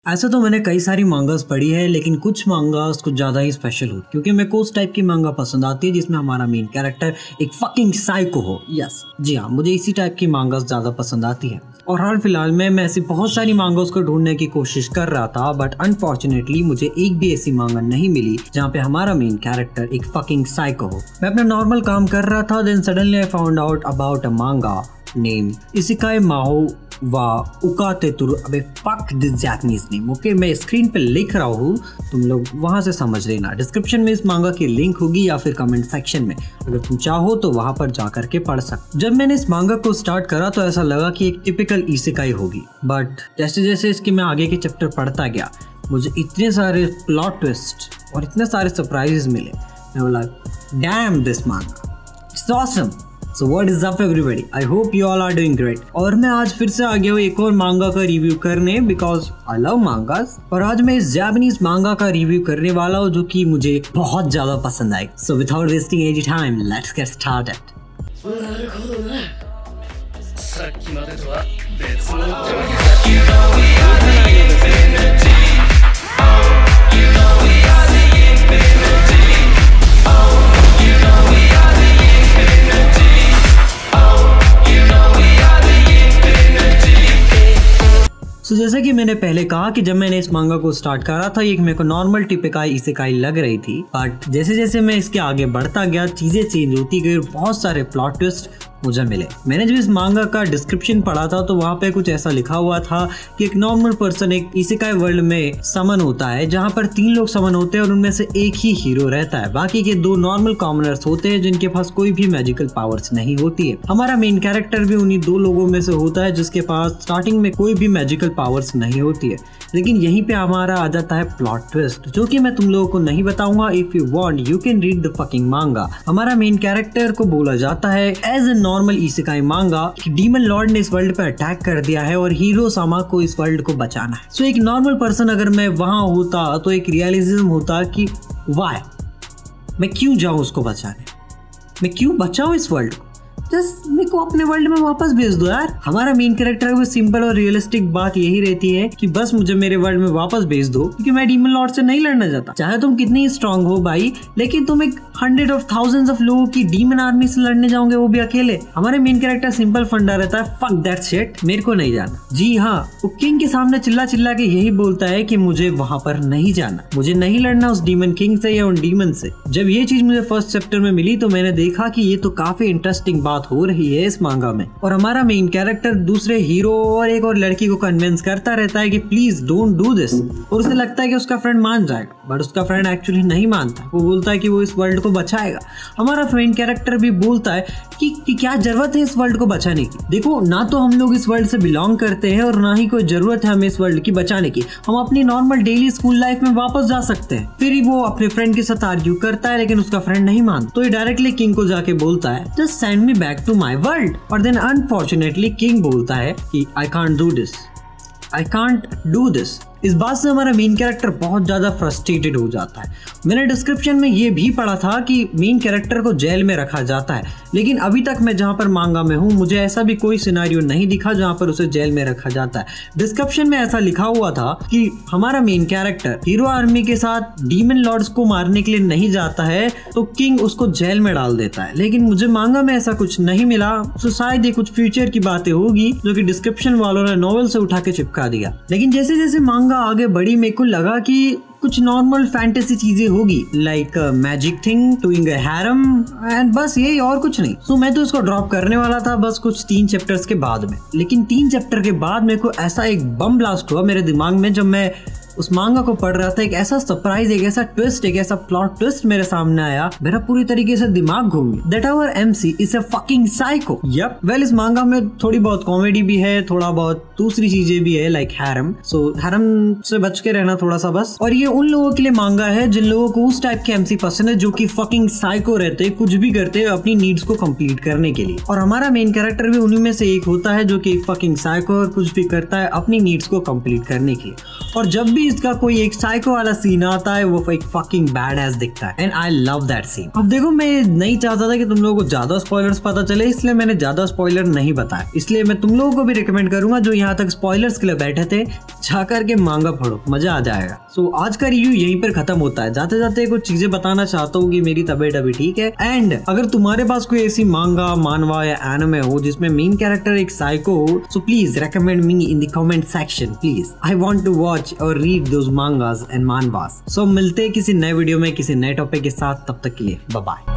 ऐसा तो मैंने कई सारी मांगास पढ़ी है, लेकिन कुछ मांगास कुछ ज्यादा ही स्पेशल हो, क्योंकि मेरे को उस टाइप की मांगा पसंद आती है जिसमें हमारा मेन कैरेक्टर एक फकिंग साइको हो। यस जी हाँ, मुझे इसी टाइप की मांगास ज्यादा पसंद आती है। और हाल फिलहाल में मैं ऐसी बहुत सारी मांगास को ढूंढने की कोशिश कर रहा था, बट अनफॉर्चुनेटली मुझे एक भी ऐसी मांगा नहीं मिली जहाँ पे हमारा मेन कैरेक्टर एक फकिंग साइको हो। मैं अपना नॉर्मल काम कर रहा था, then suddenly I found out about a manga name इसेकाई माहो वा उकातेतुरु। अबे fuck this Japanese name. Okay, मैं स्क्रीन पे लिख रहा हूँ, तुम लोग वहां से समझ लेना। डिस्क्रिप्शन में इस मांगा की लिंक होगी या फिर कमेंट सेक्शन में, अगर तुम चाहो तो वहां पर जा करके पढ़ सकते। जब मैंने इस मांगा को स्टार्ट करा तो ऐसा लगा कि एक टिपिकल इसेकाई होगी, बट जैसे जैसे इसके मैं आगे के चैप्टर पढ़ता गया मुझे इतने सारे प्लॉट ट्विस्ट और इतने सारे सरप्राइजेस मिले। मैं बोला डैम दिस मांगा, it's awesome. So what is up everybody? I hope you all are doing great। और मैं आज फिर से आ गया हूँ एक और मांगा का रिव्यू करने, बिकॉज आई लव मांगास। और आज मैं इस जापानीज मांगा का रिव्यू करने वाला हूँ जो कि मुझे बहुत ज्यादा पसंद आई। So without wasting any time, let's get started। तो जैसा कि मैंने पहले कहा कि जब मैंने इस मांगा को स्टार्ट करा था ये मेरे को नॉर्मल टिपिकाई इसेकाई लग रही थी, बट जैसे जैसे मैं इसके आगे बढ़ता गया चीजें चेंज होती गई और बहुत सारे प्लॉट ट्विस्ट मुझे मिले। मैंने जब इस मांगा का डिस्क्रिप्शन पढ़ा था तो वहाँ पे कुछ ऐसा लिखा हुआ था कि एक नॉर्मल पर्सन एक इसेकाई वर्ल्ड में समन होता है, जहाँ पर 3 लोग समन होते हैं और उनमें से एक ही हीरो रहता है, बाकी के 2 नॉर्मल कॉमनर्स होते हैं जिनके पास कोई भी मैजिकल पावर्स नहीं होती है। हमारा मेन कैरेक्टर भी उन्हीं 2 लोगों में से होता है जिसके पास स्टार्टिंग में कोई भी मैजिकल पावर्स नहीं होती है। लेकिन यहीं पे हमारा आ जाता है प्लॉट ट्विस्ट, जो कि मैं तुम लोगों को नहीं बताऊंगा। If you want you can read the fucking मांगा। हमारा मेन कैरेक्टर को बोला जाता है एज ए नॉर्मल इसेकाई मांगा कि डीमन लॉर्ड ने इस वर्ल्ड पे अटैक कर दिया है और हीरो सामा को इस वर्ल्ड को बचाना है। सो एक नॉर्मल पर्सन अगर मैं वहां होता तो एक रियलिज्म होता कि वाई मैं क्यों जाऊं उसको बचाने, मैं क्यों बचाऊं इस वर्ल्ड को, जस्ट मेरे को अपने वर्ल्ड में वापस भेज दो यार। हमारा मेन कैरेक्टर की सिंपल और रियलिस्टिक बात यही रहती है कि बस मुझे मेरे वर्ल्ड में वापस भेज दो, क्योंकि मैं डीमन लॉर्ड से नहीं लड़ना चाहता। चाहे तुम कितनी स्ट्रांग हो भाई, लेकिन तुम एक 100 of thousands ऑफ लोगों की डीमन आर्मी से लड़ने जाओगे, वो भी अकेले। हमारे मेन कैरेक्टर सिंपल फंडा रहता है, फक दैट शिट, मेरे को नहीं जाना। जी हाँ, वो किंग के सामने चिल्ला चिल्ला के यही बोलता है कि मुझे वहां पर नहीं जाना, मुझे नहीं लड़ना उस डीमन किंग से या उन डीमन से। जब ये चीज मुझे फर्स्ट चैप्टर में मिली तो मैंने देखा कि ये तो काफी इंटरेस्टिंग बात हो रही है इस मांगा में। और हमारा मेन कैरेक्टर दूसरे हीरो और एक और लड़की को कन्विंस करता रहता है कि प्लीज डोंट डू दिस, और उसे लगता है कि उसका फ्रेंड मान जाएगा, बट उसका फ्रेंड एक्चुअली नहीं मानता। वो बोलता है कि वो इस वर्ल्ड को बचाएगा। हमारा मेन कैरेक्टर भी बोलता है कि क्या जरूरत है इस वर्ल्ड को बचाने की। देखो, ना तो हम लोग इस वर्ल्ड से बिलोंग करते हैं और ना ही कोई जरूरत है हमें इस वर्ल्ड की बचाने की। हम अपनी नॉर्मल डेली स्कूल लाइफ में वापस जा सकते हैं। फिर वो अपने फ्रेंड के साथ आर्ग्यू करता है, लेकिन उसका फ्रेंड नहीं मानता, तो ये डायरेक्टली किंग को जाके बोलता है just send me back to my world. और देन अनफॉर्चुनेटली किंग बोलता है कि I can't do this, I can't do this. इस बात से हमारा मेन कैरेक्टर बहुत ज्यादा फ्रस्ट्रेटेड हो जाता है। मैंने डिस्क्रिप्शन में ये भी पढ़ा था कि मेन कैरेक्टर को जेल में रखा जाता है, लेकिन अभी तक मैं जहां पर मांगा में हूं मुझे ऐसा भी कोई सिनेरियो नहीं दिखा जहां पर उसे जेल में रखा जाता है। डिस्क्रिप्शन में ऐसा लिखा हुआ था कि हमारा मेन कैरेक्टर हीरो आर्मी के साथ डीमन लॉर्ड्स को मारने के लिए नहीं जाता है तो किंग उसको जेल में डाल देता है, लेकिन मुझे मांगा में ऐसा कुछ नहीं मिला। तो शायद ये कुछ फ्यूचर की बातें होगी जो कि डिस्क्रिप्शन वालों ने नॉवेल से उठा के चिपका दिया। लेकिन जैसे जैसे मांगा आगे बढ़ी मेरे को लगा कि कुछ नॉर्मल फैंटेसी चीजें होगी, like magic thing, doing a harem, and बस यही, और कुछ नहीं। सो मैं तो इसको ड्रॉप करने वाला था बस कुछ 3 चैप्टर्स के बाद में। लेकिन 3 चैप्टर के बाद मेरे को ऐसा एक बम ब्लास्ट हुआ मेरे दिमाग में जब मैं उस मांगा को पढ़ रहा था। एक ऐसा सरप्राइज, एक ऐसा ट्विस्ट, एक ऐसा प्लॉट ट्विस्ट मेरे सामने आया, मेरा पूरी तरीके से दिमाग घूम गया। That our MC is a fucking psycho. Yup, well इस मांगा में थोड़ी बहुत कॉमेडी भी है, थोड़ा बहुत दूसरी चीजें भी है, लाइक हैरम। सो हैरम से बच के रहना थोड़ा सा बस। और ये उन लोगों के लिए मांगा है जिन लोगों को उस टाइप के एमसी पसंद है जो कि फकिंग साइको रहते, कुछ भी करते हैं अपनी नीड्स को कंप्लीट करने के लिए। और हमारा मेन कैरेक्टर भी उन्हीं में से एक होता है जो कि फकिंग साइको और कुछ भी करता है अपनी नीड्स को कंप्लीट करने के लिए। और जब भी भी इसका कोई एक साइको वाला सीन आता है, वो एक फकिंग बैड एस दिखता है and I love that scene. अब देखो मैं नहीं चाहता था कि तुम लोगों को ज्यादा स्पॉयलर्स पता चले, इसलिए मैंने ज्यादा स्पॉइलर नहीं बताया। इसलिए मैं तुम लोगों को भी रिकमेंड करूंगा जो यहाँ तक स्पॉयलर्स के लिए बैठे थे, जाकर के मांगा पढ़ो, मजा आ जाएगा। सो आज का रिव्यू यहीं पर खत्म होता है। जाते जाते कुछ चीजें बताना चाहता हूँ कि मेरी तबीयत अभी ठीक है, एंड अगर तुम्हारे पास कोई ऐसी मांगा, मानवा या एनिमे हो जिसमें मेन कैरेक्टर एक साइको हो, so please recommend me in the comment section please. I want to watch और read those mangas and manhwas. So मिलते हैं किसी नए वीडियो में किसी नए टॉपिक के साथ, तब तक के लिए बाय बाय।